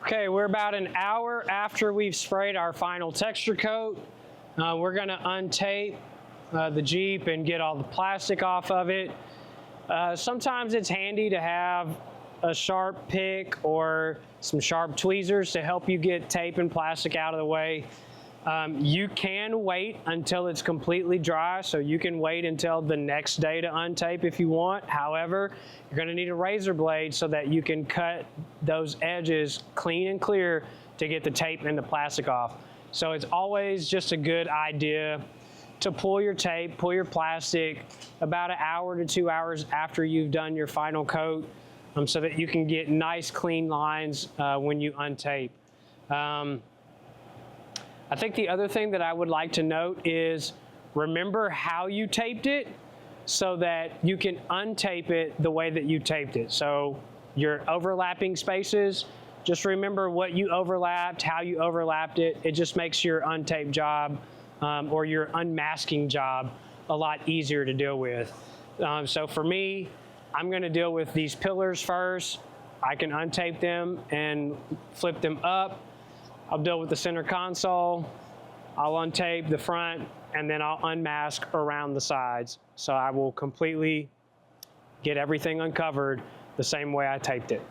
Okay, we're about an hour after we've sprayed our final texture coat. We're gonna untape the Jeep and get all the plastic off of it. Sometimes it's handy to have a sharp pick or some sharp tweezers to help you get tape and plastic out of the way. You can wait until it's completely dry, so you can wait until the next day to untape if you want. However, you're gonna need a razor blade so that you can cut those edges clean and clear to get the tape and the plastic off. So it's always just a good idea to pull your tape, pull your plastic about an hour to 2 hours after you've done your final coat, so that you can get nice clean lines when you untape. I think the other thing that I would like to note is remember how you taped it so that you can untape it the way that you taped it. So your overlapping spaces, just remember what you overlapped, how you overlapped it. It just makes your untape job or your unmasking job a lot easier to deal with. So for me, I'm gonna deal with these pillars first. I can untape them and flip them up. I'll deal with the center console. I'll untape the front and then I'll unmask around the sides. So I will completely get everything uncovered the same way I taped it.